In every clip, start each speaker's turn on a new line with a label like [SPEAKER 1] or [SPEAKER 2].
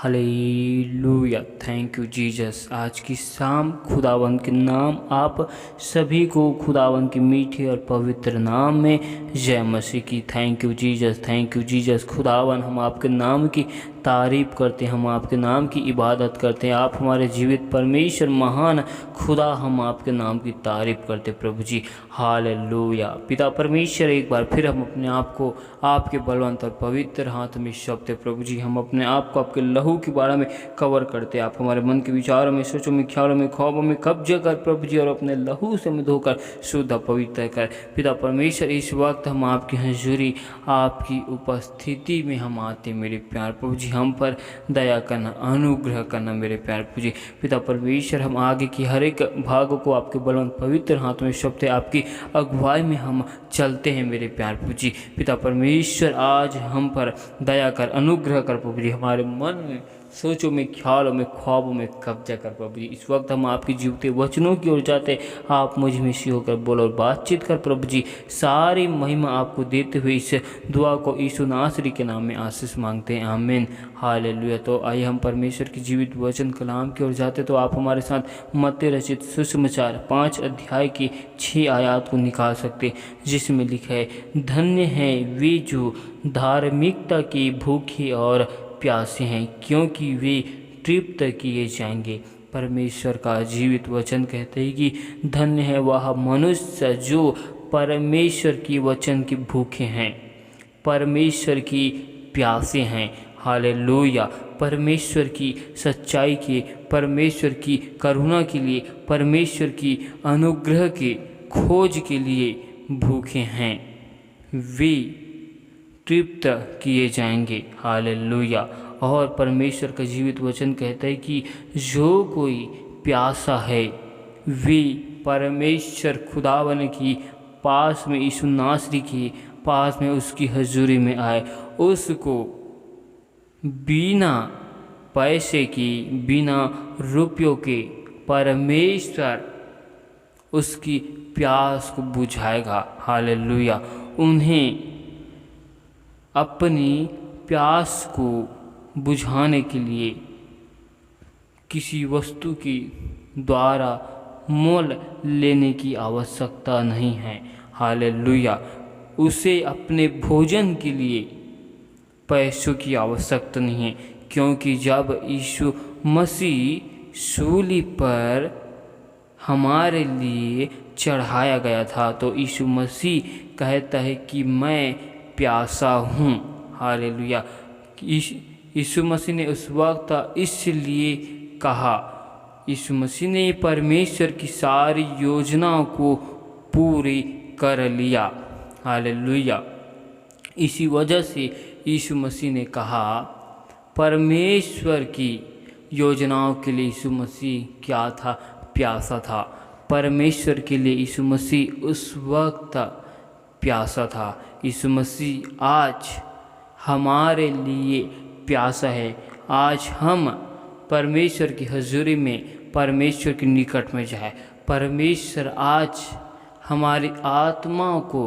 [SPEAKER 1] Hallelujah. Thank you Jesus. आज की शाम खुदावन के नाम आप सभी को खुदावन के मीठे और पवित्र नाम में जय मसीह की। Thank you Jesus, thank you Jesus. खुदावन हम आपके नाम की तारीफ़ करते हैं, हम आपके नाम की इबादत करते हैं। आप हमारे जीवित परमेश्वर महान खुदा, हम आपके नाम की तारीफ़ करते प्रभु जी। हालेलुया। पिता परमेश्वर, एक बार फिर हम अपने आप को आपके बलवंत और पवित्र हाथ में सौंपते प्रभु जी। हम अपने आप को आपके लहू के बारे में कवर करते। आप हमारे मन के विचारों में, सोचों में, ख्यालों में, ख्वाबों में कब्जे कर प्रभु जी, और अपने लहू से हमें धोकर शुद्ध पवित्र कर। पिता परमेश्वर, इस वक्त हम आपकी हजूरी, आपकी उपस्थिति में हम आते मेरे प्यार प्रभु जी। हम पर दया करना, अनुग्रह करना मेरे प्यार प्रभु जी। पिता परमेश्वर, हम आगे की हर एक भाग को आपके बलवंत पवित्र हाथ में सौंपते, आपकी अगुवाई में हम चलते हैं मेरे प्यार प्रभु जी। पिता परमेश्वर, आज हम पर दया कर, अनुग्रह कर प्रभु जी। हमारे मन में, सोचों में, ख्यालों में, ख्वाबों में कब्जा कर प्रभु जी। इस वक्त हम आपके जीवते वचनों की ओर जाते। आप मुझ में से होकर बोलो और बातचीत कर प्रभु जी। सारी महिमा आपको देते हुए इस दुआ को यीशु नासरी के नाम में आशीष मांगते हैं, आमीन। हालेलुया। तो आइए हम परमेश्वर की जीवित वचन कलाम की ओर जाते। तो आप हमारे साथ मत्ती रचित सुसमाचार 5 अध्याय की 6 आयत को निकाल सकते, जिसमें लिखा है, धन्य हैं वे जो धार्मिकता की भूखे और प्यासे हैं, क्योंकि वे तृप्त किए जाएंगे। परमेश्वर का जीवित वचन कहते हैं कि धन्य है वह मनुष्य जो परमेश्वर की वचन के भूखे हैं, परमेश्वर की प्यासे हैं। हालेलुया। परमेश्वर की सच्चाई के, परमेश्वर की करुणा के लिए, परमेश्वर की अनुग्रह के खोज के लिए भूखे हैं, वे तृप्त किए जाएंगे। हालेलुया। और परमेश्वर का जीवित वचन कहता है कि जो कोई प्यासा है, वे परमेश्वर खुदावन की पास में, यीशु नासरी के पास में, उसकी हजूरी में आए, उसको बिना पैसे की, बिना रुपयों के परमेश्वर उसकी प्यास को बुझाएगा। हालेलुया। उन्हें अपनी प्यास को बुझाने के लिए किसी वस्तु के द्वारा मोल लेने की आवश्यकता नहीं है। हालेलुया। उसे अपने भोजन के लिए पैसों की आवश्यकता नहीं है, क्योंकि जब यीशु मसीह सूली पर हमारे लिए चढ़ाया गया था, तो यीशु मसीह कहता है कि मैं प्यासा हूँ। हालेलुया। यीशु मसीह ने उस वक्त इसलिए कहा, यीशु मसीह ने परमेश्वर की सारी योजनाओं को पूरी कर लिया। हालेलुया। इसी वजह से यीशु मसीह ने कहा, परमेश्वर की योजनाओं के लिए यीशु मसीह क्या था? प्यासा था। परमेश्वर के लिए यीशु मसीह उस वक्त प्यासा था। यीशु मसीह आज हमारे लिए प्यासा है। आज हम परमेश्वर की हजूरी में, परमेश्वर के निकट में जाए। परमेश्वर आज हमारी आत्माओं को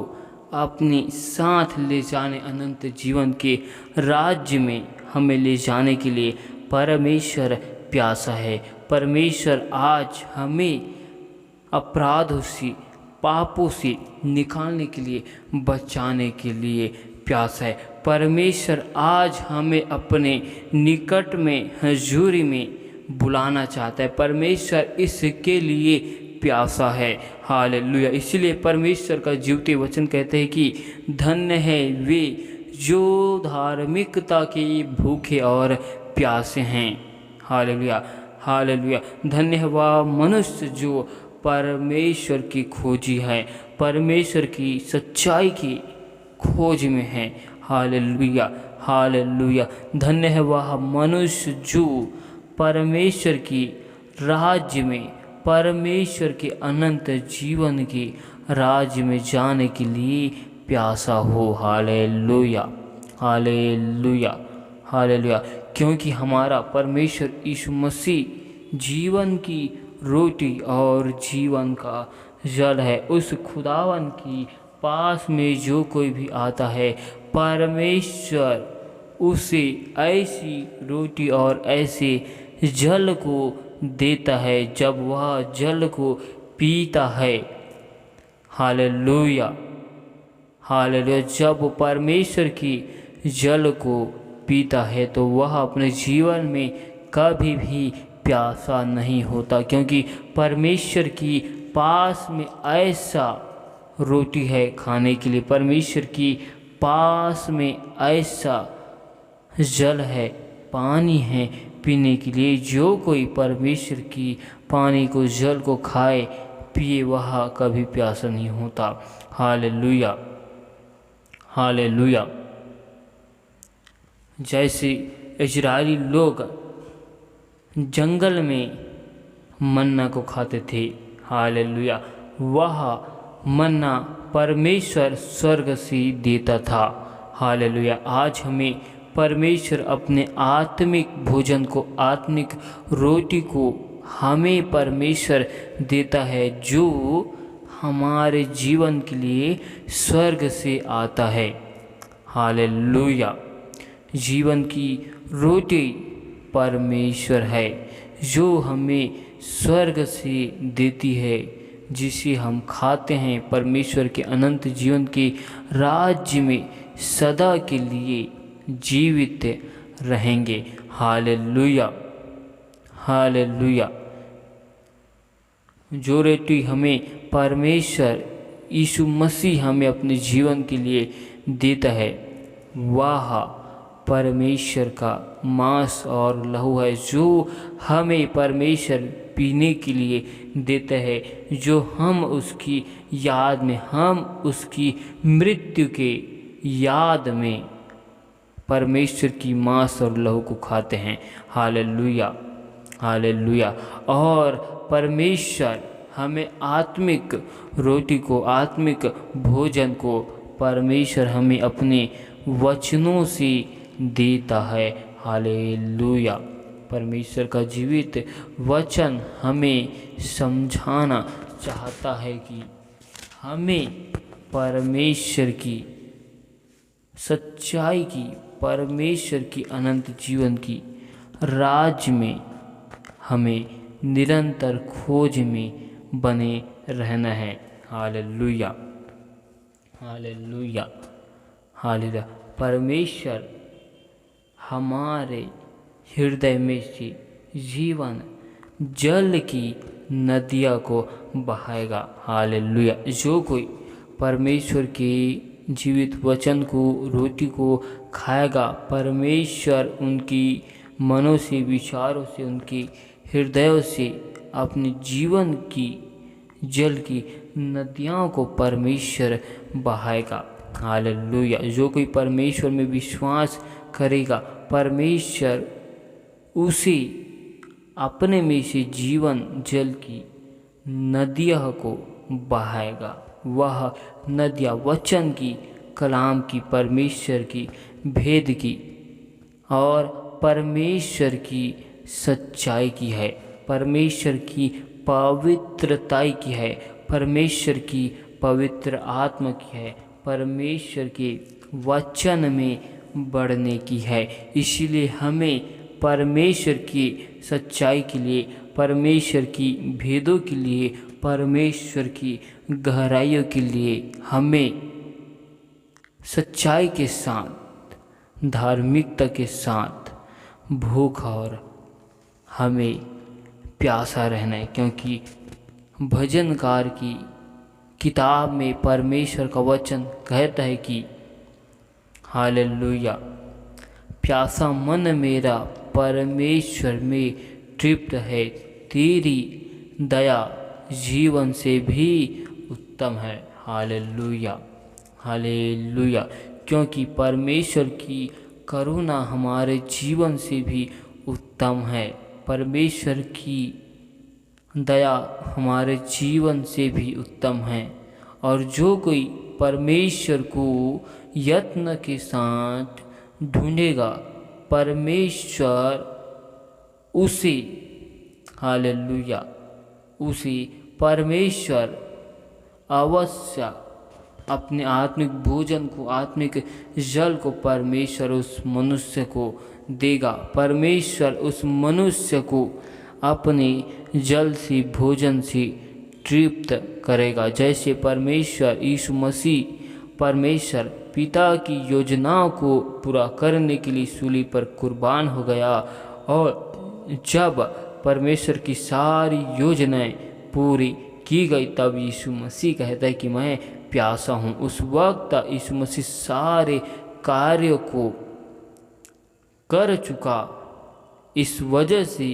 [SPEAKER 1] अपने साथ ले जाने, अनंत जीवन के राज्य में हमें ले जाने के लिए परमेश्वर प्यासा है। परमेश्वर आज हमें अपराधों से, पापों से निकालने के लिए, बचाने के लिए प्यासा है। परमेश्वर आज हमें अपने निकट में, हजूरी में बुलाना चाहता है। परमेश्वर इसके लिए प्यासा है। हालेलुया। इसलिए परमेश्वर का जीवते वचन कहते हैं कि धन्य है वे जो धार्मिकता के भूखे और प्यासे हैं। हालेलुया। हालेलुया। धन्य है वह मनुष्य जो परमेश्वर की खोजी है, परमेश्वर की सच्चाई की खोज में है। हालेलुया। हालेलुया। धन्य है वह मनुष्य जो परमेश्वर की राज्य में, परमेश्वर के अनंत जीवन के राज्य में जाने के लिए प्यासा हो। हालेलुया। हालेलुया। हालेलुया। क्योंकि हमारा परमेश्वर यीशु मसीह जीवन की रोटी और जीवन का जल है। उस खुदावन की पास में जो कोई भी आता है, परमेश्वर उसे ऐसी रोटी और ऐसे जल को देता है जब वह जल को पीता है। Hallelujah, hallelujah. जब वो परमेश्वर की जल को पीता है तो वह अपने जीवन में कभी भी प्यासा नहीं होता, क्योंकि परमेश्वर की पास में ऐसा रोटी है खाने के लिए, परमेश्वर की पास में ऐसा जल है, पानी है पीने के लिए। जो कोई परमेश्वर की पानी को, जल को खाए पिए, वह कभी प्यासा नहीं होता। Hallelujah, hallelujah. जैसे इजरायली लोग जंगल में मन्ना को खाते थे, हालेलुया, वह मन्ना परमेश्वर स्वर्ग से देता था। हालेलुया। आज हमें परमेश्वर अपने आत्मिक भोजन को, आत्मिक रोटी को हमें परमेश्वर देता है, जो हमारे जीवन के लिए स्वर्ग से आता है। हालेलुया। जीवन की रोटी परमेश्वर है, जो हमें स्वर्ग से देती है, जिसे हम खाते हैं परमेश्वर के अनंत जीवन के राज्य में सदा के लिए जीवित रहेंगे। Hallelujah, hallelujah. जो रोटी हमें परमेश्वर यीशु मसीह हमें अपने जीवन के लिए देता है, वह परमेश्वर का मांस और लहू है, जो हमें परमेश्वर पीने के लिए देता है, जो हम उसकी याद में, हम उसकी मृत्यु के याद में परमेश्वर की मांस और लहू को खाते हैं। Hallelujah, hallelujah. और परमेश्वर हमें आत्मिक रोटी को, आत्मिक भोजन को परमेश्वर हमें अपने वचनों से देता है। हालेलुया। परमेश्वर का जीवित वचन हमें समझाना चाहता है कि हमें परमेश्वर की सच्चाई की, परमेश्वर की अनंत जीवन की राज में हमें निरंतर खोज में बने रहना है। Hallelujah, hallelujah, hallelujah. परमेश्वर हमारे हृदय में से जीवन जल की नदियाँ को बहाएगा। हालेलुया। जो कोई परमेश्वर के जीवित वचन को, रोटी को खाएगा, परमेश्वर उनकी मनों से, विचारों से, उनकी हृदयों से अपने जीवन की जल की नदियों को परमेश्वर बहाएगा। हालेलुया। जो कोई परमेश्वर में विश्वास करेगा, परमेश्वर उसे अपने में से जीवन जल की नदियों को बहाएगा। वह नदियाँ वचन की, कलाम की, परमेश्वर की, भेद की और परमेश्वर की सच्चाई की है, परमेश्वर की पवित्रताई की है, परमेश्वर की पवित्र आत्मा की है, परमेश्वर के वचन में बढ़ने की है। इसीलिए हमें परमेश्वर की सच्चाई के लिए, परमेश्वर की भेदों के लिए, परमेश्वर की गहराइयों के लिए हमें सच्चाई के साथ, धार्मिकता के साथ भूख और हमें प्यासा रहना है। क्योंकि भजनकार की किताब में परमेश्वर का वचन कहता है कि हालेलुया, प्यासा मन मेरा परमेश्वर में तृप्त है, तेरी दया जीवन से भी उत्तम है। Hallelujah, hallelujah. क्योंकि परमेश्वर की करुणा हमारे जीवन से भी उत्तम है, परमेश्वर की दया हमारे जीवन से भी उत्तम है। और जो कोई परमेश्वर को यत्न के साथ ढूंढेगा, परमेश्वर उसे, हालेलुया, उसे परमेश्वर अवश्य अपने आत्मिक भोजन को, आत्मिक जल को परमेश्वर उस मनुष्य को देगा। परमेश्वर उस मनुष्य को अपने जल से, भोजन से तृप्त करेगा। जैसे परमेश्वर यीशु मसीह, परमेश्वर पिता की योजनाओं को पूरा करने के लिए सूली पर कुर्बान हो गया, और जब परमेश्वर की सारी योजनाएं पूरी की गई तब यीशु मसीह कहता है कि मैं प्यासा हूँ। उस वक्त यीशु मसीह सारे कार्यों को कर चुका, इस वजह से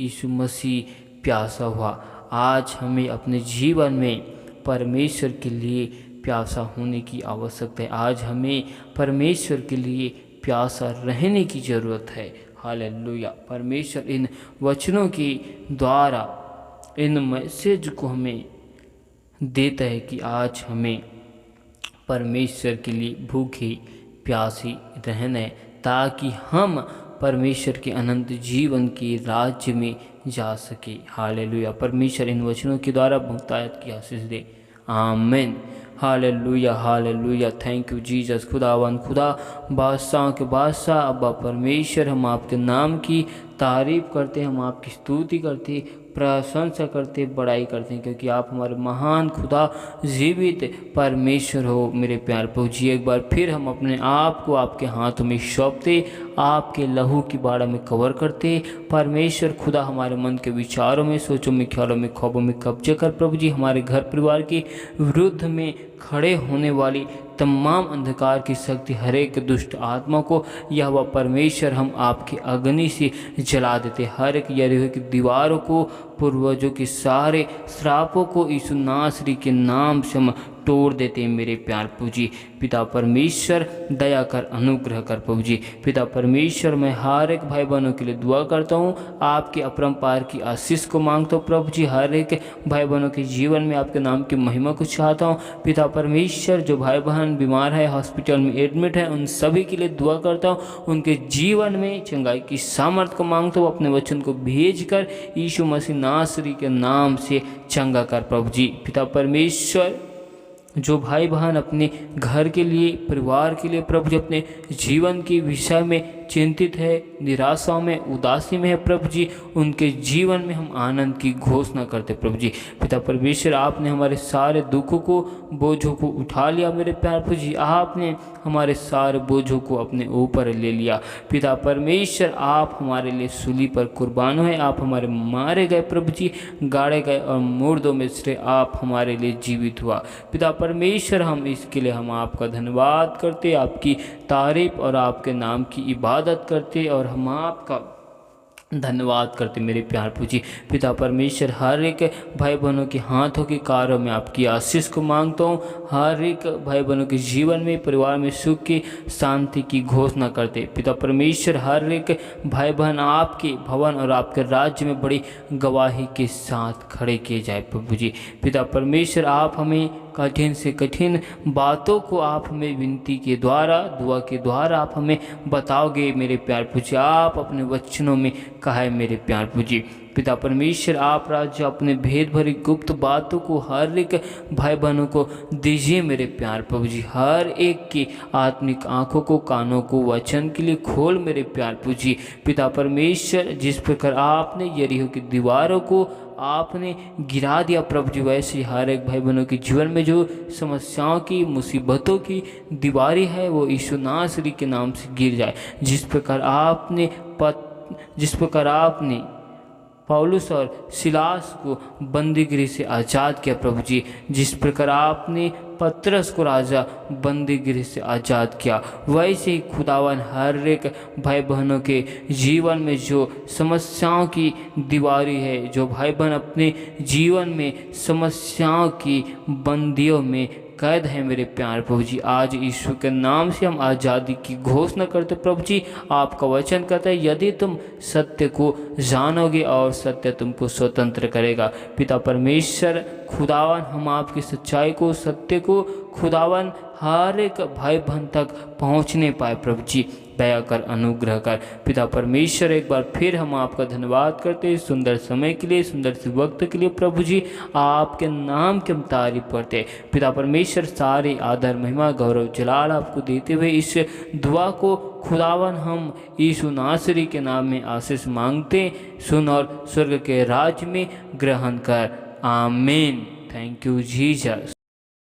[SPEAKER 1] यीशु मसीह प्यासा हुआ। आज हमें अपने जीवन में परमेश्वर के लिए प्यासा होने की आवश्यकता है। आज हमें परमेश्वर के लिए प्यासा रहने की ज़रूरत है। हालेलुया। परमेश्वर इन वचनों के द्वारा, इन मैसेज को हमें देता है कि आज हमें परमेश्वर के लिए भूखे प्यासी रहना है, ताकि हम परमेश्वर के अनंत जीवन के राज्य में जा सके। हालेलुया। परमेश्वर इन वचनों के द्वारा बहुतायत की आशीष दे। आमीन। Hallelujah, hallelujah. Thank you Jesus. खुदावन, खुदा बादशाह के बादशाह, अब्बा परमेश्वर, हम आपके नाम की तारीफ करते हैं, हम आपकी स्तुति करते, प्रशंसा करते, बड़ाई करते हैं, क्योंकि आप हमारे महान खुदा, जीवित परमेश्वर हो। मेरे प्यार प्रभु जी, एक बार फिर हम अपने आप को आपके हाथों में सौंपते, आपके लहू की बाड़ा में कवर करते। परमेश्वर खुदा हमारे मन के विचारों में, सोचों में, ख्यालों में, ख्वाबों में कब्जे कर प्रभु जी। हमारे घर परिवार के विरुद्ध में खड़े होने वाली तमाम अंधकार की शक्ति, हर एक दुष्ट आत्मा को यहोवा परमेश्वर हम आपके अग्नि से जला देते। हर एक यरीहो की दीवारों को, पूर्वजों के सारे श्रापों को यीशु नासरी के नाम से हम तोड़ देते हैं। मेरे प्यार प्रभु जी, पिता परमेश्वर दया कर, अनुग्रह कर प्रभु जी। पिता परमेश्वर, मैं हर एक भाई बहनों के लिए दुआ करता हूँ, आपके अपरंपार की आशीष को मांगता हूँ प्रभु जी। हर एक भाई बहनों के जीवन में आपके नाम की महिमा को चाहता हूँ। पिता परमेश्वर, जो भाई बहन बीमार है, हॉस्पिटल में एडमिट है, उन सभी के लिए दुआ करता हूँ। उनके जीवन में चंगाई की सामर्थ को मांगता हूँ। अपने वचन को भेज कर यीशु मसीह नासरी के नाम से चंगा कर प्रभु जी। पिता परमेश्वर, जो भाई बहन अपने घर के लिए, परिवार के लिए प्रभु जी, अपने जीवन के विषय में चिंतित है, निराशा में, उदासी में है प्रभु जी, उनके जीवन में हम आनंद की घोषणा करते प्रभु जी। पिता परमेश्वर, आपने हमारे सारे दुखों को, बोझों को उठा लिया मेरे प्यार प्रभु जी। आपने हमारे सारे बोझों को अपने ऊपर ले लिया। पिता परमेश्वर, आप हमारे लिए सूली पर कुर्बान हुए, आप हमारे मारे गए प्रभु जी, गाड़े गए, और मुर्दों में से आप हमारे लिए जीवित हुआ। पिता परमेश्वर, हम इसके लिए हम आपका धन्यवाद करते, आपकी तारीफ और आपके नाम की इबादत करते, और हम आपका धन्यवाद करते मेरे प्यार पूजी। पिता परमेश्वर, हर एक भाई बहनों के हाथों के कार्यों में आपकी आशीष को मांगता हूँ। हर एक भाई बहनों के जीवन में, परिवार में सुख की, शांति की घोषणा करते। पिता परमेश्वर, हर एक भाई बहन आपके भवन और आपके राज्य में बड़ी गवाही के साथ खड़े किए जाए प्रभु जी। पिता परमेश्वर, आप हमें कठिन से कठिन बातों को आप हमें विनती के द्वारा, दुआ के द्वारा आप हमें बताओगे मेरे प्यार पूजी। आप अपने वचनों में कहा है मेरे प्यार पूजी। पिता परमेश्वर, आप राज्य अपने भेद भरी गुप्त बातों को हर एक भाई बहनों को दीजिए मेरे प्यार प्रभु जी। हर एक की आत्मिक आंखों को, कानों को वचन के लिए खोल मेरे प्यार प्रभु जी। पिता परमेश्वर, जिस प्रकार आपने यरीहो की दीवारों को आपने गिरा दिया प्रभु जी, वैसे हर एक भाई बहनों के जीवन में जो समस्याओं की, मुसीबतों की दीवारें है, वो यीशु नासरी के नाम से गिर जाए। जिस प्रकार आपने पौलुस और सिलास को बंदीगृह से आज़ाद किया प्रभु जी, जिस प्रकार आपने पतरस को राजा बंदीगृह से आज़ाद किया, वैसे ही खुदावन हर एक भाई बहनों के जीवन में जो समस्याओं की दीवारी है, जो भाई बहन अपने जीवन में समस्याओं की बंदियों में कैद है मेरे प्यार प्रभु जी, आज यीशु के नाम से हम आज़ादी की घोषणा करते प्रभु जी। आपका वचन कहता है, यदि तुम सत्य को जानोगे और सत्य तुमको स्वतंत्र करेगा। पिता परमेश्वर, खुदावन, हम आपकी सच्चाई को, सत्य को खुदावन हर एक भाई बहन तक पहुंचने पाए प्रभु जी। दया कर, अनुग्रह कर। पिता परमेश्वर, एक बार फिर हम आपका धन्यवाद करते हैं सुंदर समय के लिए, सुंदर से वक्त के लिए। प्रभु जी, आपके नाम की हम तारीफ करते हैं। पिता परमेश्वर, सारी आदर महिमा गौरव जलाल आपको देते हुए इस दुआ को खुदावन हम यीशु नासरी के नाम में आशीष मांगते, सुन और स्वर्ग के राज्य में ग्रहण कर। आमीन। Thank you Jesus.